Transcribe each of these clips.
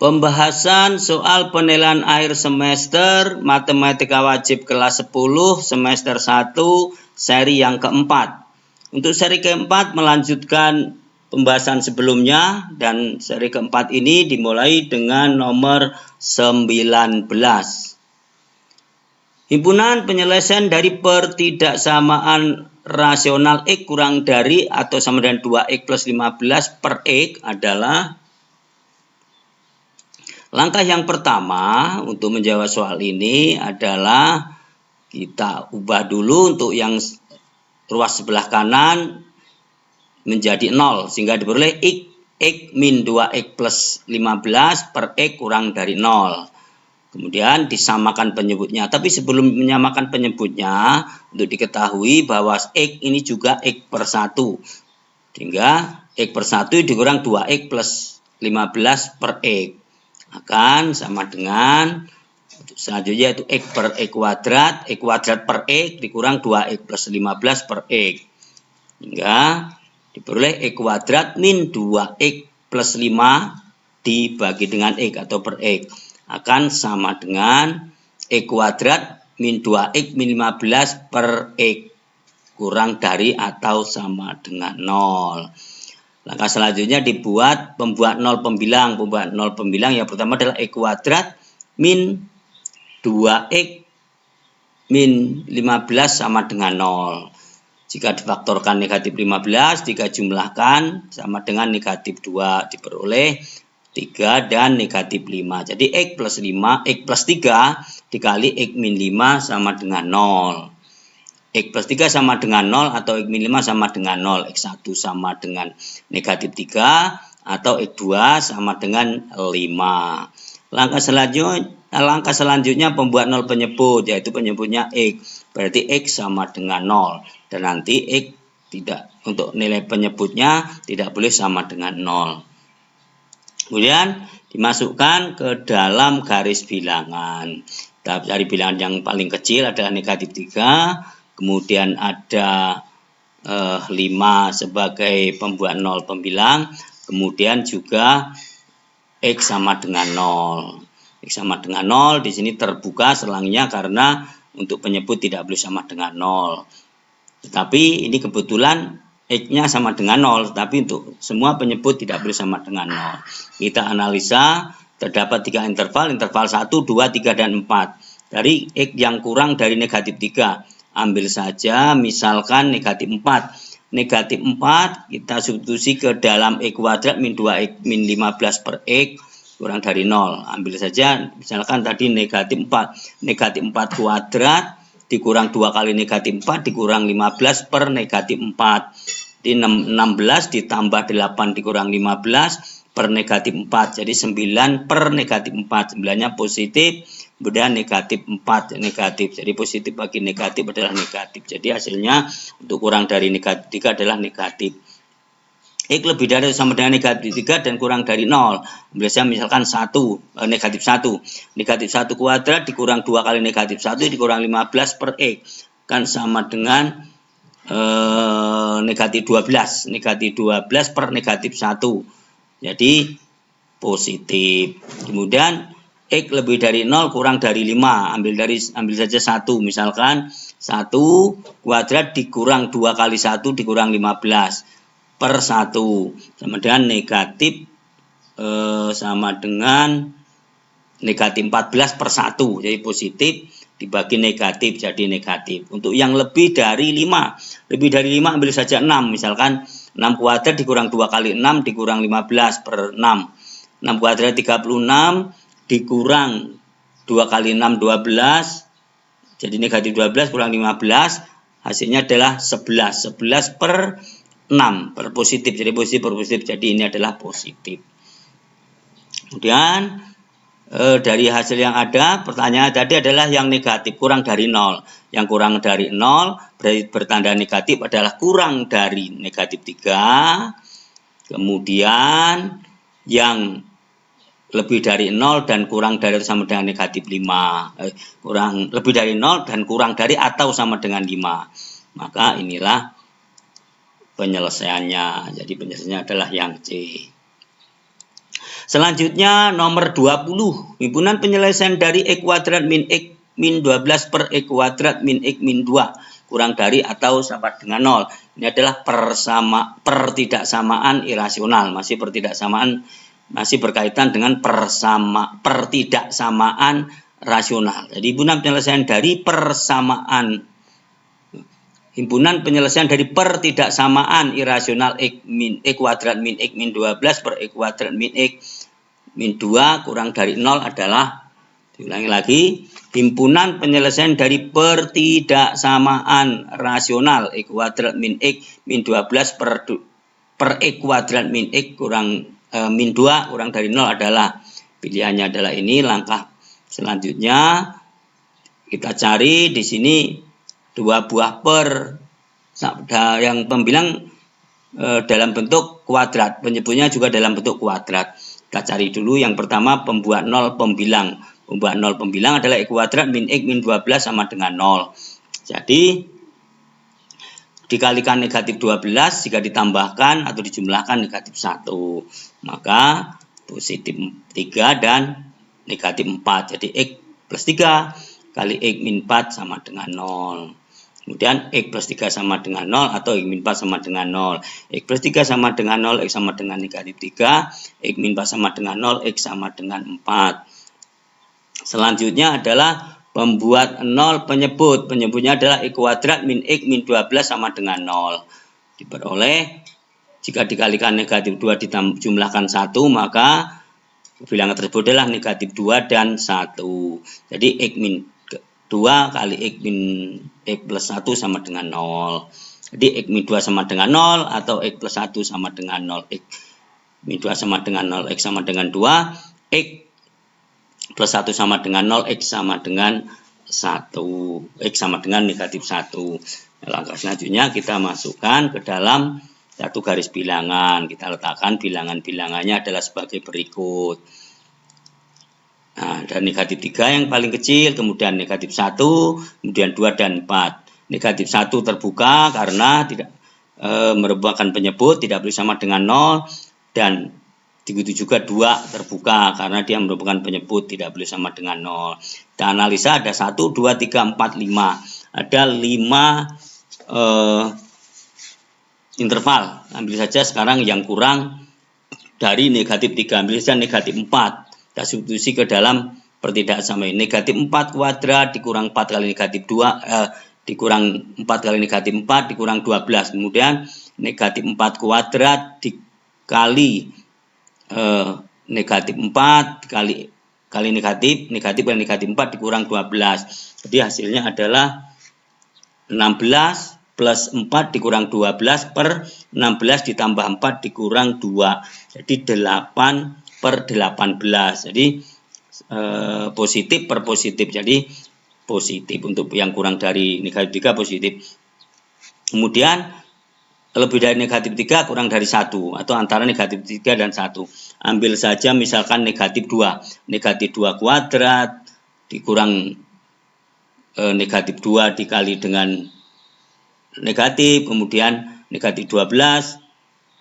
Pembahasan soal penilaian akhir semester Matematika Wajib kelas 10 semester 1 seri yang keempat. Untuk seri keempat melanjutkan pembahasan sebelumnya, dan seri keempat ini dimulai dengan nomor 19. Himpunan penyelesaian dari pertidaksamaan rasional X kurang dari atau sama dengan 2X plus 15 per X adalah. Langkah yang pertama untuk menjawab soal ini adalah kita ubah dulu untuk yang ruas sebelah kanan menjadi 0 sehingga diperoleh X min 2X plus 15 per X kurang dari 0. Kemudian disamakan penyebutnya. Tapi sebelum menyamakan penyebutnya, untuk diketahui bahwa X ini juga X per 1. Sehingga X per 1 dikurang 2X plus 15 per X. Akan sama dengan selanjutnya itu X per X kuadrat per X dikurang 2X plus 15 per X. Hingga diperoleh X kuadrat min 2X plus 5 dibagi dengan X atau per X. Akan sama dengan X kuadrat min 2X min 15 per X kurang dari atau sama dengan 0. Langkah selanjutnya pembuat 0 pembilang. Pembuat 0 pembilang yang pertama adalah X kuadrat min 2X min 15 sama dengan 0. Jika difaktorkan negatif 15, jika jumlahkan sama dengan negatif 2, diperoleh 3 dan negatif 5. Jadi X plus 5, X plus 3 dikali X min 5 sama dengan 0. X plus 3 sama dengan 0 atau X min 5 sama dengan 0. X1 sama dengan negatif 3 atau X2 sama dengan 5. Langkah selanjutnya pembuat 0 penyebut, yaitu penyebutnya X. Berarti X sama dengan 0. Dan nanti X tidak, untuk nilai penyebutnya tidak boleh sama dengan 0. Kemudian dimasukkan ke dalam garis bilangan. Dari bilangan yang paling kecil adalah negatif 3. Kemudian ada 5 sebagai pembuat 0 pembilang. Kemudian juga X sama dengan 0. X sama dengan 0 di sini terbuka selangnya karena untuk penyebut tidak boleh sama dengan 0. Tetapi ini kebetulan X-nya sama dengan 0, tapi untuk semua penyebut tidak boleh sama dengan 0. Kita analisa, terdapat 3 interval 1, 2, 3, dan 4. Dari X yang kurang dari negatif 3. Ambil saja misalkan negatif 4. Negatif 4 kita substitusi ke dalam X kuadrat min 2X min 15 per X kurang dari 0. Ambil saja misalkan tadi negatif 4. Negatif 4 kuadrat dikurang 2 kali negatif 4 dikurang 15 per negatif 4. Di 16 ditambah 8 dikurang 15 per negatif 4. Jadi 9 per negatif 4. 9-nya positif. Kemudian negatif 4 negatif. Jadi positif bagi negatif adalah negatif. Jadi hasilnya untuk kurang dari negatif 3 adalah negatif. X lebih dari atau sama dengan negatif 3 dan kurang dari 0. Biasanya misalkan negatif 1. Negatif 1 kuadrat dikurang 2 kali negatif 1 dikurang 15 per X. Kan sama dengan negatif 12. Negatif 12 per negatif 1. Jadi positif. Kemudian X lebih dari 0 kurang dari 5. Ambil saja 1. Misalkan 1 kuadrat dikurang 2 kali 1 dikurang 15 per 1. Sama dengan negatif sama dengan negatif 14 per 1. Jadi positif dibagi negatif jadi negatif. Untuk yang lebih dari 5. Lebih dari 5 ambil saja 6. Misalkan 6 kuadrat dikurang 2 kali 6 dikurang 15 per 6. 6 kuadrat 36 dikurang 2 kali 6 12. Jadi negatif 12 kurang 15. Hasilnya adalah 11. 11 per 6 per positif. Jadi positif per positif. Jadi ini adalah positif. Kemudian dari hasil yang ada, pertanyaan tadi adalah yang negatif kurang dari 0. Yang kurang dari 0 berarti bertanda negatif adalah kurang dari negatif 3. Kemudian yang lebih dari 0 dan kurang dari atau sama dengan negatif 5. Lebih dari 0 dan kurang dari atau sama dengan 5. Maka inilah penyelesaiannya. Jadi penyelesaiannya adalah yang C. Selanjutnya nomor 20. Himpunan penyelesaian dari X kuadrat min X min 12 per X kuadrat min X min 2 kurang dari atau sama dengan 0. Ini adalah pertidaksamaan irasional. Masih pertidaksamaan, masih berkaitan dengan pertidaksamaan rasional. Jadi himpunan penyelesaian dari pertidaksamaan irasional X kuadrat min X min 12 per X kuadrat min X min 2 kurang dari 0 adalah, diulangi lagi, himpunan penyelesaian dari pertidaksamaan rasional X kuadrat min X min 12 per X kuadrat min X min 2 kurang dari 0 adalah, pilihannya adalah ini. Langkah selanjutnya kita cari di sini dua buah per yang pembilang dalam bentuk kuadrat, penyebutnya juga dalam bentuk kuadrat. Kita cari dulu yang pertama pembuat nol pembilang. Pembuat nol pembilang adalah X kuadrat min X min 12 sama dengan 0. Jadi dikalikan negatif 12 jika ditambahkan atau dijumlahkan negatif 1. Maka positif 3 dan negatif 4. Jadi X plus 3 kali X min 4 sama dengan 0. Kemudian X plus 3 sama dengan 0 atau X min 4 sama dengan 0. X plus 3 sama dengan 0, X sama dengan negatif 3. X min 4 sama dengan 0, X sama dengan 4. Selanjutnya adalah pembuat 0 penyebut. Penyebutnya adalah X kuadrat min X min 12 sama dengan 0. Diperoleh jika dikalikan negatif 2 dijumlahkan 1, maka bilangan tersebut adalah negatif 2 dan 1. Jadi X min 2 kali X min X plus 1 sama dengan 0. Jadi X min 2 sama dengan 0 atau X plus 1 sama dengan 0. X min 2 sama dengan 0, X sama dengan 2. X plus 1 sama dengan 0, X sama dengan 1. X sama dengan negatif 1. Langkah selanjutnya kita masukkan ke dalam satu garis bilangan. Kita letakkan bilangan-bilangannya adalah sebagai berikut. Nah, dan negatif 3 yang paling kecil, kemudian negatif 1, kemudian 2 dan 4. Negatif 1 terbuka karena tidak merupakan penyebut, tidak boleh sama dengan 0, dan begitu juga 2 terbuka karena dia merupakan penyebut, tidak boleh sama dengan 0. Kita analisa ada 1, 2, 3, 4, 5. Ada 5 interval. Ambil saja sekarang yang kurang dari negatif 3, ambil saja negatif 4. Kita substitusi ke dalam pertidaksamaan. Negatif 4 kuadrat dikurang 4 kali negatif 2, dikurang 4 kali negatif 4 dikurang 12. Kemudian negatif 4 kuadrat dikali negatif 4 kali negatif kali negatif 4 dikurang 12. Jadi hasilnya adalah 16 plus 4 dikurang 12 per 16 ditambah 4 dikurang 2. Jadi 8 per 18. Jadi positif per positif. Jadi positif untuk yang kurang dari negatif 3 positif. Kemudian lebih dari negatif 3 kurang dari 1 atau antara negatif 3 dan 1. Ambil saja misalkan negatif 2. Negatif 2 kuadrat dikurang negatif 2 dikali dengan negatif, kemudian negatif 12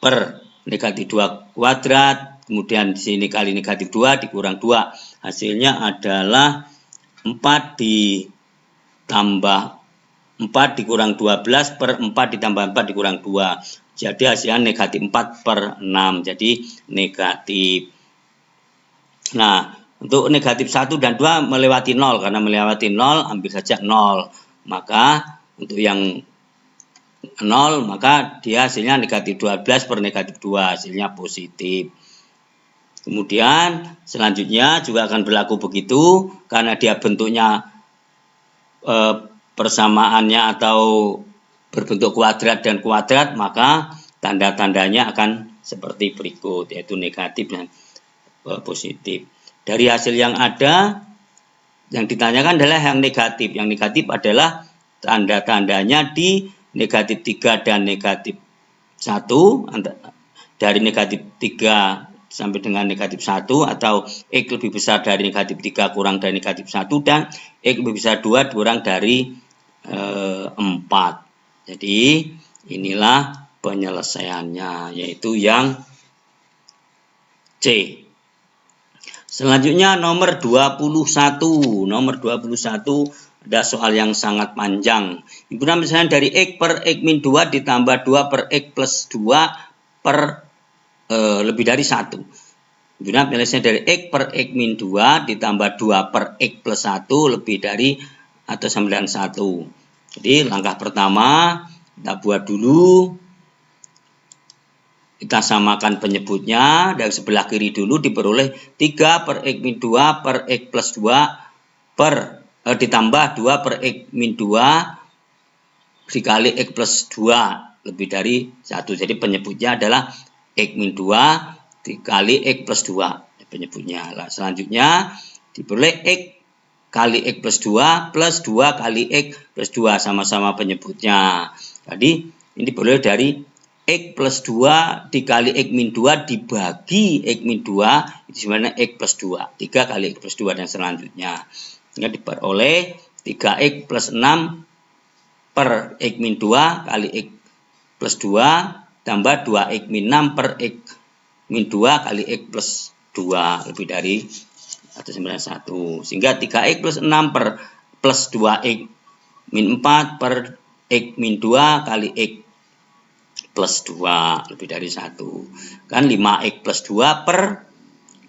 per negatif 2 kuadrat, kemudian di sini kali negatif 2 dikurang 2. Hasilnya adalah 4 ditambah 4 dikurang 12 per 4 ditambah 4 dikurang 2. Jadi hasilnya negatif 4 per 6. Jadi negatif. Nah, untuk negatif 1 dan 2 melewati 0. Karena melewati 0, ambil saja 0. Maka untuk yang 0, maka dia hasilnya negatif 12 per negatif 2. Hasilnya positif. Kemudian selanjutnya juga akan berlaku begitu. Karena dia bentuknya persamaannya atau berbentuk kuadrat dan kuadrat, maka tanda-tandanya akan seperti berikut, yaitu negatif dan positif. Dari hasil yang ada, yang ditanyakan adalah yang negatif. Yang negatif adalah tanda-tandanya di negatif 3 dan negatif 1, dari negatif 3 sampai dengan negatif 1, atau X lebih besar dari negatif 3 kurang dari negatif 1, dan X lebih besar 2 kurang dari 4. Jadi inilah penyelesaiannya, yaitu yang C. Selanjutnya nomor 21. Nomor 21 ada soal yang sangat panjang. Himpunan misalnya dari X per X min 2 ditambah 2 per X plus 2 per lebih dari 1. Himpunan misalnya dari X per X min 2 ditambah 2 per X plus 1 lebih dari atau sama dengan 1. Jadi langkah pertama kita buat dulu. Kita samakan penyebutnya, dari sebelah kiri dulu diperoleh 3 per X min 2 per X plus 2 per ditambah 2 per X min 2 dikali X plus 2 lebih dari 1. Jadi penyebutnya adalah X min 2 dikali X plus 2 penyebutnya. Nah, selanjutnya diperoleh X kali X plus 2 plus 2 kali X plus 2 sama-sama penyebutnya. Jadi ini diperoleh dari X plus 2 dikali X min 2 dibagi X min 2 itu sebenarnya X plus 2. 3 kali X plus 2 dan selanjutnya. Sehingga diperoleh 3X plus 6 per X min 2 kali X plus 2 tambah 2X min 6 per X min 2 kali X plus 2 lebih dari atau 91. Sehingga 3X plus 6 per plus 2X min 4 per X min 2 kali X plus 2 lebih dari 1. Kan 5X plus 2 per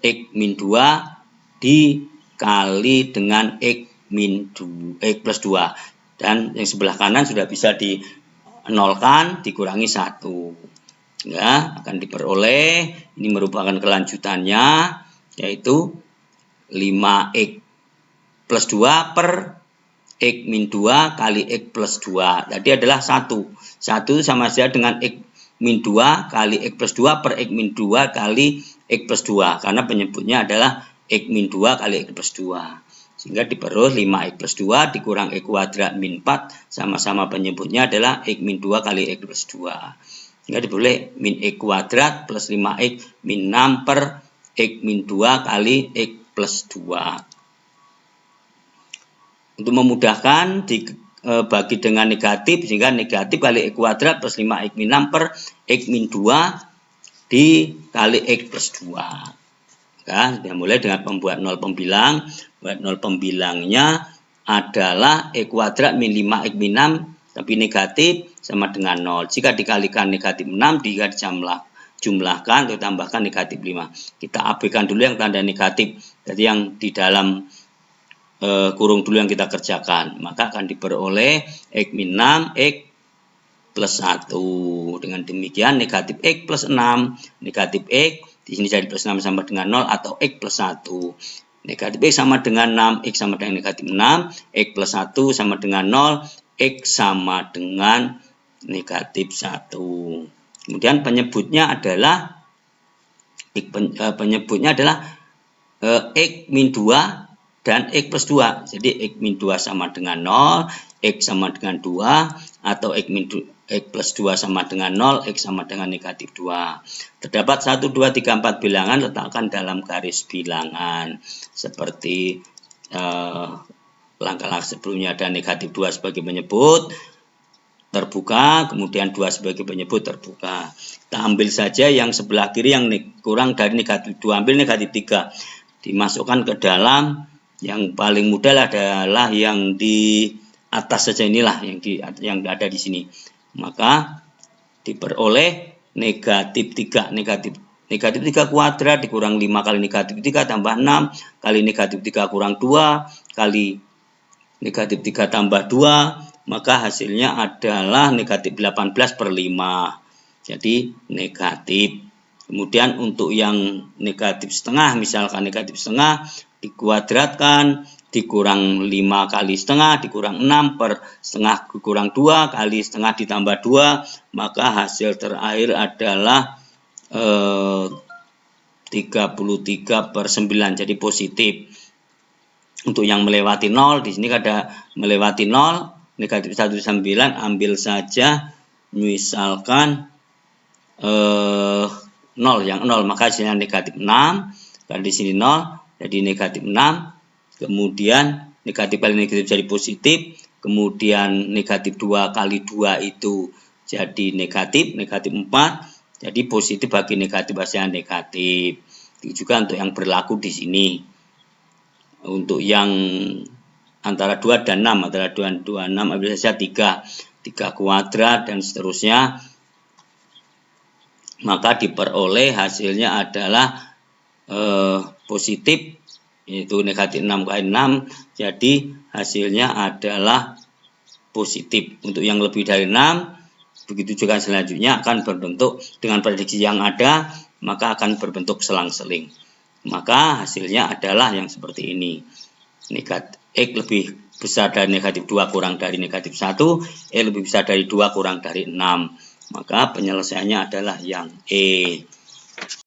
X min 2 dikali dengan X min 2, X plus 2. Dan yang sebelah kanan sudah bisa dinolkan, dikurangi 1. Ya, akan diperoleh, ini merupakan kelanjutannya, yaitu 5X plus 2 per X min 2 kali X plus 2. Tadi adalah 1. 1 sama saja dengan X min 2 kali X plus 2 per X min 2 kali X plus 2. Karena penyebutnya adalah X min 2 kali X plus 2. Sehingga diperoleh 5X plus 2 dikurang X kuadrat min 4. Sama-sama penyebutnya adalah X min 2 kali X plus 2. Sehingga diperoleh min X kuadrat plus 5X min 6 per X min 2 kali X plus 2. Untuk memudahkan dibagi dengan negatif, sehingga negatif kali X kuadrat plus 5X min 6 per X min 2 dikali X plus 2. Ya, sudah mulai dengan pembuat nol pembilang. Buat nol pembilangnya adalah X kuadrat min 5X min 6 tapi negatif sama dengan 0. Jika dikalikan negatif 6 jika dijumlahkan atau tambahkan negatif 5. Kita abaikan dulu yang tanda negatif. Jadi yang di dalam kurung dulu yang kita kerjakan. Maka akan diperoleh X min 6 X plus 1. Dengan demikian negatif X plus 6, negatif X di sini jadi plus 6 sama dengan 0 atau X plus 1. Negatif X sama dengan 6, X sama dengan negatif 6, X plus 1 sama dengan 0, X sama dengan negatif 1. Kemudian penyebutnya adalah X min 2 dan X plus 2. Jadi X min 2 sama dengan 0, X sama dengan 2, atau X plus 2 sama dengan 0, X sama dengan negatif 2. Terdapat 1, 2, 3, 4 bilangan, letakkan dalam garis bilangan. Seperti langkah-langkah sebelumnya ada negatif 2 sebagai penyebut, terbuka, kemudian 2 sebagai penyebut terbuka. Kita ambil saja yang sebelah kiri yang kurang dari negatif 2, ambil negatif 3. Dimasukkan ke dalam. Yang paling mudah adalah yang di atas saja, inilah yang ada di sini. Maka diperoleh negatif 3. Negatif 3 kuadrat dikurang 5 kali negatif 3 tambah 6 kali negatif 3 kurang 2 kali negatif 3 tambah 2, maka hasilnya adalah negatif 18 per 5. Jadi negatif. Kemudian untuk yang negatif setengah, misalkan negatif setengah dikuadratkan, dikurang 5 kali setengah, dikurang 6 per setengah dikurang 2 kali setengah ditambah 2, maka hasil terakhir adalah 33 per 9, jadi positif. Untuk yang melewati 0, di sini ada melewati 0, negatif 1,9, ambil saja misalkan 0, yang 0, maka hasilnya negatif 6, dan di sini 0, jadi negatif 6, kemudian negatif kali negatif jadi positif, kemudian negatif 2 kali 2 itu jadi negatif 4, jadi positif bagi negatif hasilnya negatif. Itu juga untuk yang berlaku di sini. Untuk yang antara 2 dan 6, antara 2 dan 6 ambil saja 3 kuadrat dan seterusnya, maka diperoleh hasilnya adalah positif, yaitu negatif 6 kali 6, jadi hasilnya adalah positif. Untuk yang lebih dari 6, begitu juga selanjutnya akan berbentuk dengan prediksi yang ada, maka akan berbentuk selang-seling. Maka hasilnya adalah yang seperti ini. X lebih besar dari negatif 2 kurang dari negatif 1, E lebih besar dari 2 kurang dari 6. Maka penyelesaiannya adalah yang E.